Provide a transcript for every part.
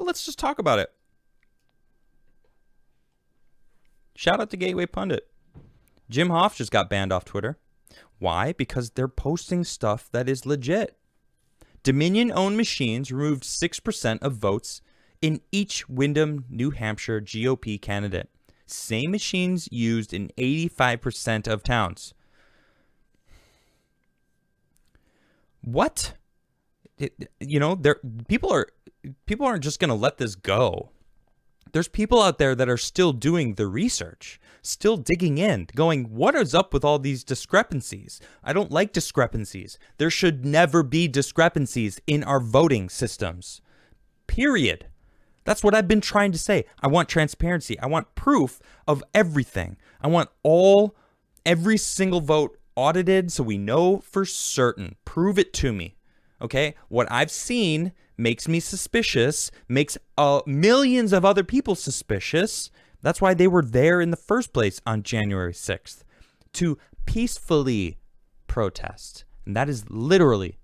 But let's just talk about it. Shout out to Gateway Pundit. Jim Hoff just got banned off Twitter. Why? Because they're posting stuff that is legit. Dominion-owned machines removed 6% of votes in each Windham, New Hampshire GOP candidate. Same machines used in 85% of towns. What? People aren't just going to let this go. There's people out there that are still doing the research, still digging in, going, what is up with all these discrepancies? I don't like discrepancies. There should never be discrepancies in our voting systems. Period. That's what I've been trying to say. I want transparency. I want proof of everything. I want every single vote audited so we know for certain. Prove it to me. Okay? What I've seen makes me suspicious, makes millions of other people suspicious. That's why they were there in the first place on January 6th, to peacefully protest. And that is literally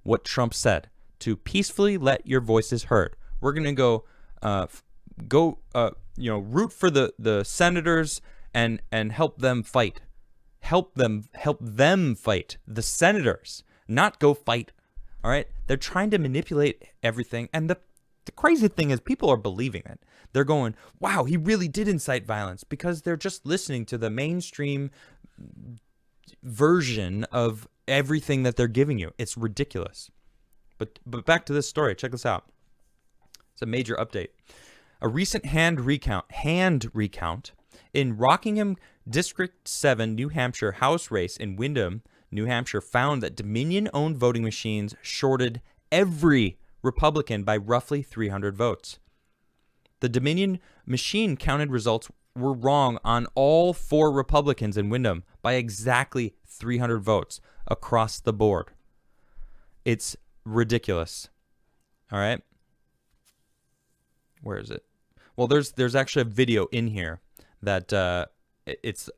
what Trump said, to peacefully let your voices heard. We're going to root for the senators and help them fight. Help them fight. The senators, not go fight. All right? They're trying to manipulate everything. And the crazy thing is people are believing it. They're going, wow, he really did incite violence, because they're just listening to the mainstream version of everything that they're giving you. It's ridiculous. But back to this story. Check this out. It's a major update. A recent hand recount in Rockingham District 7 New Hampshire House race in Windham, New Hampshire, found that Dominion-owned voting machines shorted every Republican by roughly 300 votes. The Dominion machine counted results were wrong on all 4 Republicans in Windham by exactly 300 votes across the board. It's ridiculous. All right? Where is it? Well, there's actually a video in here that it's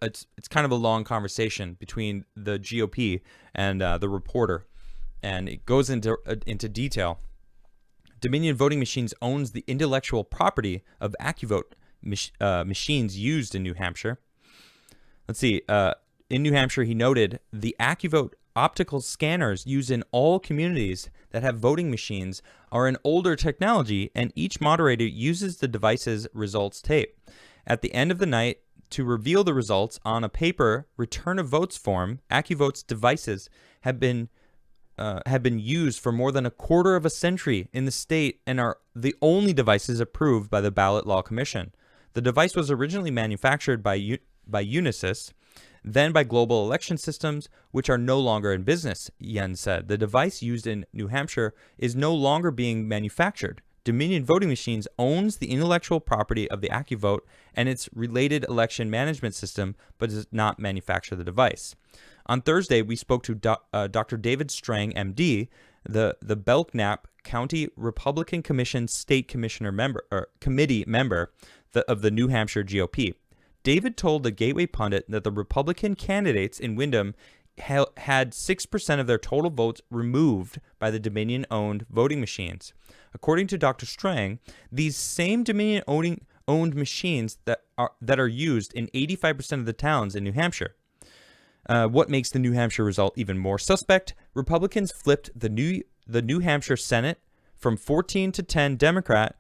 kind of a long conversation between the GOP and the reporter, and it goes into detail. Dominion Voting Machines owns the intellectual property of AccuVote machines used in New Hampshire. Let's see. In New Hampshire, he noted the AccuVote optical scanners used in all communities that have voting machines are an older technology, and each moderator uses the device's results tape. At the end of the night, to reveal the results on a paper return of votes form, AccuVote's devices have been used for more than a quarter of a century in the state and are the only devices approved by the Ballot Law Commission. The device was originally manufactured by Unisys, then by Global Election Systems, which are no longer in business, Yen said. The device used in New Hampshire is no longer being manufactured. Dominion Voting Machines owns the intellectual property of the AccuVote and its related election management system, but does not manufacture the device. On Thursday, we spoke to Dr. David Strang, MD, the Belknap County Republican Commission State Commissioner committee member of the New Hampshire GOP. David told the Gateway Pundit that the Republican candidates in Windham had 6% of their total votes removed by the Dominion-owned voting machines. According to Dr. Strang, these same Dominion-owned machines that are used in 85% of the towns in New Hampshire. What makes the New Hampshire result even more suspect? Republicans flipped the New Hampshire Senate from 14 to 10 Democrat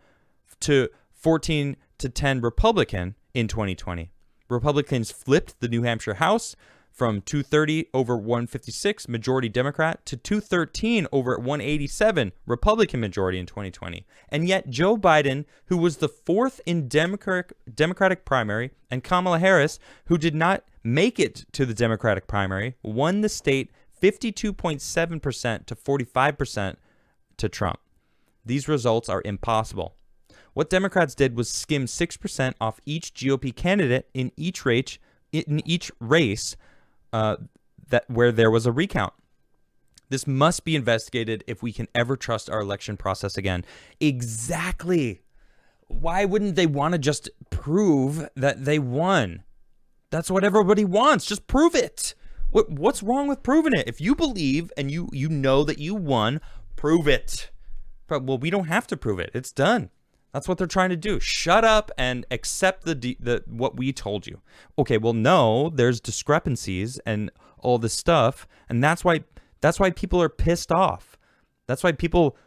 to 14 to 10 Republican in 2020. Republicans flipped the New Hampshire House from 230 over 156 majority Democrat to 213 over 187 Republican majority in 2020. And yet Joe Biden, who was the 4th in Democratic primary, and Kamala Harris, who did not make it to the Democratic primary, won the state 52.7% to 45% to Trump. These results are impossible. What Democrats did was skim 6% off each GOP candidate in each race where there was a recount. This must be investigated if we can ever trust our election process again. Exactly. Why wouldn't they want to just prove that they won? That's what everybody wants. Just prove it. What's wrong with proving it? If you believe and you know that you won, prove it. Well, we don't have to prove it. It's done. That's what they're trying to do. Shut up and accept the what we told you. Okay, well, no, there's discrepancies and all this stuff, and that's why people are pissed off. That's why people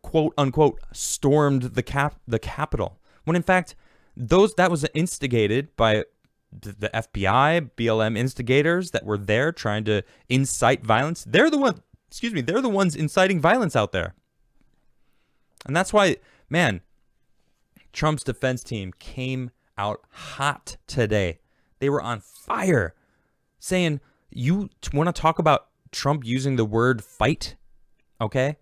quote unquote stormed the Capitol, when in fact that was instigated by the FBI, BLM instigators that were there trying to incite violence. They're the ones inciting violence out there. And that's why, man, Trump's defense team came out hot today. They were on fire, saying, you want to talk about Trump using the word fight? Okay?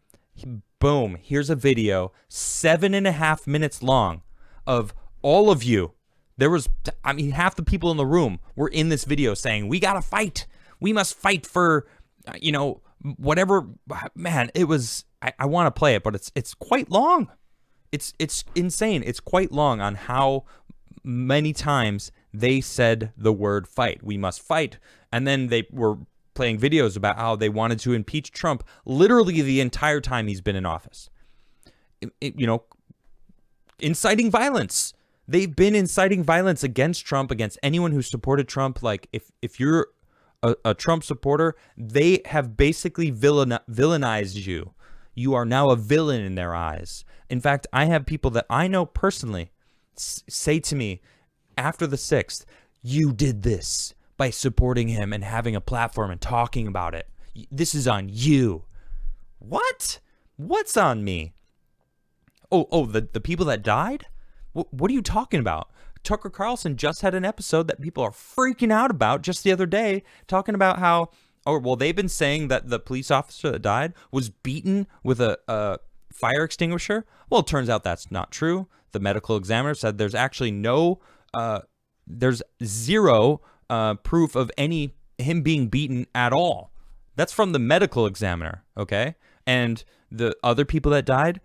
Boom. Here's a video, 7.5 minutes long, of all of you. There was, half the people in the room were in this video saying, we got to fight. We must fight for, whatever. Man, it was, I want to play it, but it's quite long. It's insane. It's quite long on how many times they said the word fight. We must fight. And then they were playing videos about how they wanted to impeach Trump literally the entire time he's been in office. Inciting violence. They've been inciting violence against Trump, against anyone who supported Trump. Like, if you're a Trump supporter, they have basically villainized you. You are now a villain in their eyes. In fact, I have people that I know personally say to me after the 6th, you did this by supporting him and having a platform and talking about it. This is on you. What? What's on me? Oh, the people that died? What are you talking about? Tucker Carlson just had an episode that people are freaking out about just the other day, talking about how, they've been saying that the police officer that died was beaten with a fire extinguisher. Well, it turns out that's not true. The medical examiner said there's actually there's zero proof of him being beaten at all. That's from the medical examiner, okay? And the other people that died,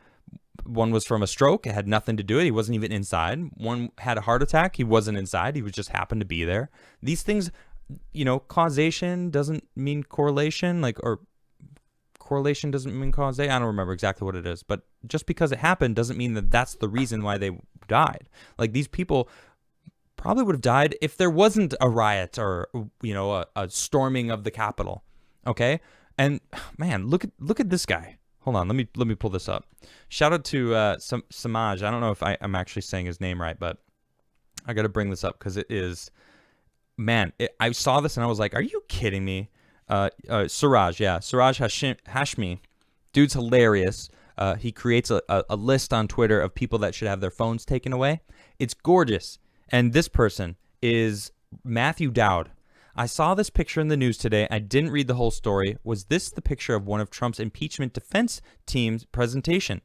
one was from a stroke. It had nothing to do with it. He wasn't even inside. One had a heart attack. He wasn't inside. He just happened to be there. These things, causation doesn't mean correlation, or correlation doesn't mean causation. I don't remember exactly what it is, but just because it happened doesn't mean that that's the reason why they died. Like, these people probably would have died if there wasn't a riot or, a storming of the Capitol. Okay. And man, look at this guy. Hold on, let me pull this up. Shout out to Samaj. I don't know if I'm actually saying his name right, but I got to bring this up because it is, man. I saw this and I was like, "Are you kidding me?" Siraj Hashmi, dude's hilarious. He creates a list on Twitter of people that should have their phones taken away. It's gorgeous, and this person is Matthew Dowd. I saw this picture in the news today. I didn't read the whole story. Was this the picture of one of Trump's impeachment defense team's presentation?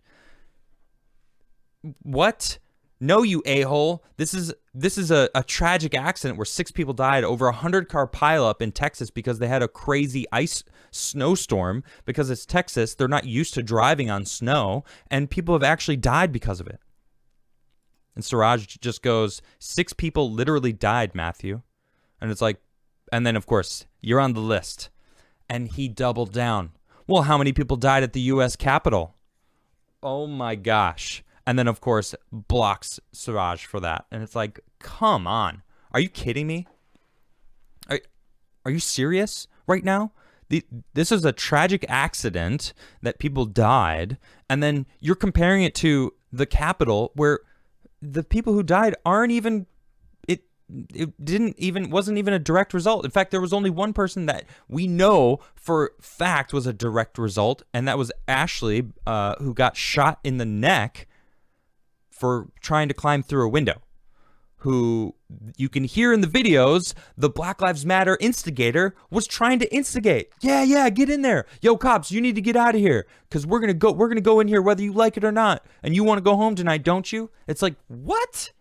What? No, you a-hole. This is a tragic accident where 6 people died over a 100-car pileup in Texas because they had a crazy ice snowstorm. Because it's Texas, they're not used to driving on snow, and people have actually died because of it. And Siraj just goes, 6 people literally died, Matthew. And it's like, and then, of course, you're on the list. And he doubled down. Well, how many people died at the U.S. Capitol? Oh, my gosh. And then, of course, blocks Siraj for that. And it's like, come on. Are you kidding me? Are you serious right now? This is a tragic accident that people died. And then you're comparing it to the Capitol, where the people who died aren't even... wasn't even a direct result. In fact, there was only one person that we know for fact was a direct result, and that was Ashley, who got shot in the neck for trying to climb through a window. Who you can hear in the videos, the Black Lives Matter instigator was trying to instigate. Yeah, get in there. Yo, cops, you need to get out of here because we're gonna go in here whether you like it or not. And you want to go home tonight, don't you? It's like, what?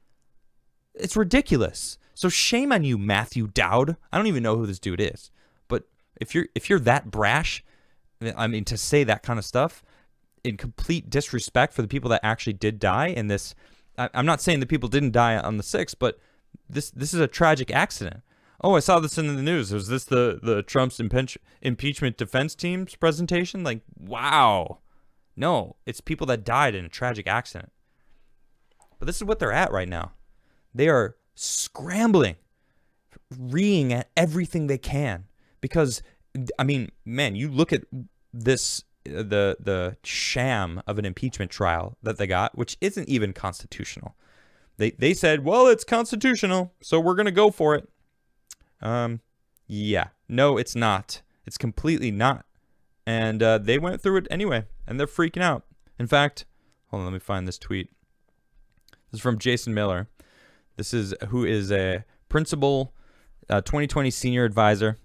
It's ridiculous. So shame on you, Matthew Dowd. I don't even know who this dude is. But if you're that brash, to say that kind of stuff in complete disrespect for the people that actually did die in this, I'm not saying the people didn't die on the 6th, but this is a tragic accident. Oh, I saw this in the news. Was this the Trump's impeachment defense team's presentation? Like, wow. No, it's people that died in a tragic accident. But this is what they're at right now. They are scrambling, reeing at everything they can. Because, I mean, man, you look at this, the sham of an impeachment trial that they got, which isn't even constitutional. They said, well, it's constitutional, so we're going to go for it. Yeah, no, it's not. It's completely not. And they went through it anyway, and they're freaking out. In fact, hold on, let me find this tweet. This is from Jason Miller. This is who is a principal 2020 senior advisor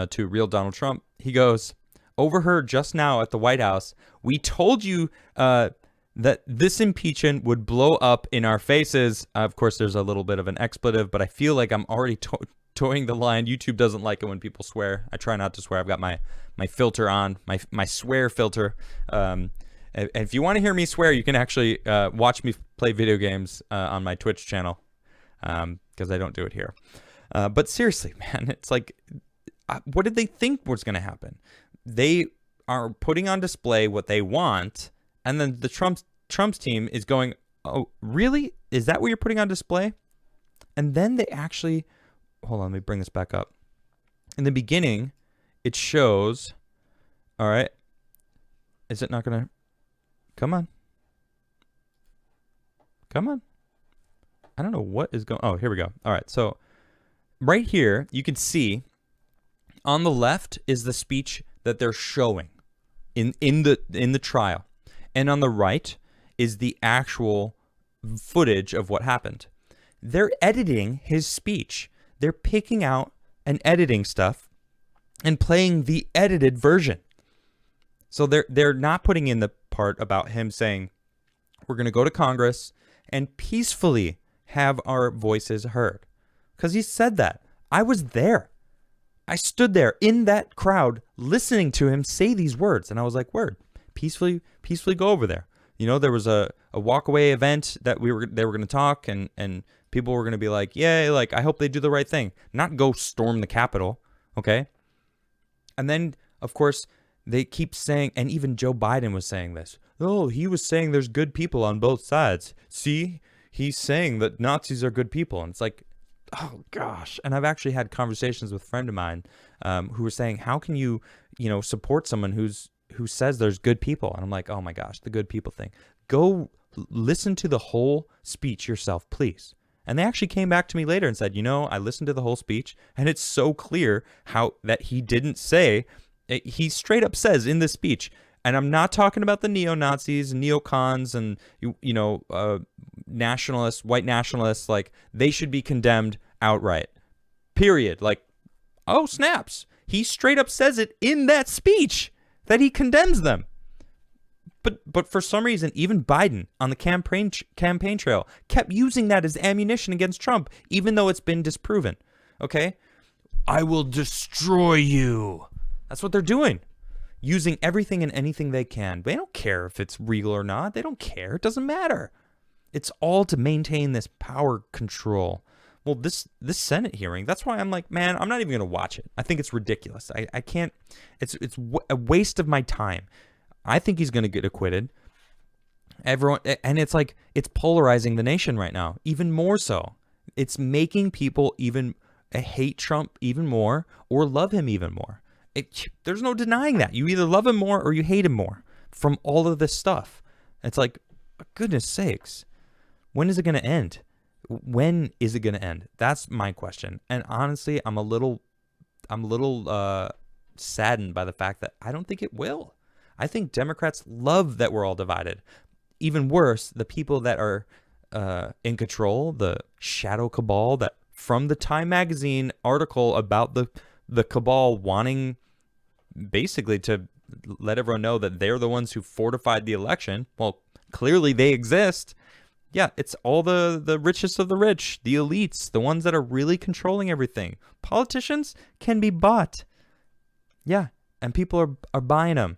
to real Donald Trump. He goes, overheard just now at the White House, we told you that this impeachment would blow up in our faces. Of course, there's a little bit of an expletive, but I feel like I'm already toeing the line. YouTube doesn't like it when people swear. I try not to swear. I've got my filter on, my swear filter. And if you want to hear me swear, you can actually watch me play video games on my Twitch channel, because I don't do it here. But seriously, man, it's like, what did they think was going to happen? They are putting on display what they want, and then the Trump's team is going, oh, really? Is that what you're putting on display? And then they actually, hold on, let me bring this back up. In the beginning, it shows, all right, is it not going to, come on. Come on. I don't know what is going, oh, here we go. All right, so right here, you can see on the left is the speech that they're showing in the trial. And on the right is the actual footage of what happened. They're editing his speech. They're picking out and editing stuff and playing the edited version. So they're not putting in the part about him saying, we're going to go to Congress and peacefully have our voices heard. Because he said that. I was there. I stood there in that crowd listening to him say these words. And I was like, word, peacefully go over there. You know, there was a walkaway event that they were going to talk, and people were going to be like, yay, like, I hope they do the right thing. Not go storm the Capitol, okay? And then, of course, they keep saying, and even Joe Biden was saying this. Oh, he was saying there's good people on both sides. See, he's saying that Nazis are good people. And it's like, oh, gosh. And I've actually had conversations with a friend of mine who were saying, how can you support someone who says there's good people? And I'm like, oh, my gosh, the good people thing. Go listen to the whole speech yourself, please. And they actually came back to me later and said, I listened to the whole speech, and it's so clear how that he didn't say, he straight up says in the speech, and I'm not talking about the neo-Nazis, neocons, and, nationalists, white nationalists, like, they should be condemned outright. Period. Like, oh, snaps. He straight up says it in that speech that he condemns them. But for some reason, even Biden on the campaign trail kept using that as ammunition against Trump, even though it's been disproven. Okay? I will destroy you. That's what they're doing. Using everything and anything they can. They don't care if it's real or not. They don't care. It doesn't matter. It's all to maintain this power control. Well, this Senate hearing, that's why I'm like, man, I'm not even going to watch it. I think it's ridiculous. I can't. It's a waste of my time. I think he's going to get acquitted. Everyone, and it's like, it's polarizing the nation right now, even more so. It's making people even hate Trump even more or love him even more. There's no denying that. You either love him more or you hate him more from all of this stuff. It's like, goodness sakes, when is it going to end? When is it going to end? That's my question. And honestly, I'm a little saddened by the fact that I don't think it will. I think Democrats love that we're all divided. Even worse, the people that are in control, the shadow cabal, that from the Time magazine article about the cabal wanting basically to let everyone know that they're the ones who fortified the election. Well, clearly they exist. Yeah, it's all the richest of the rich, the elites, the ones that are really controlling everything. Politicians can be bought. Yeah, and people are buying them.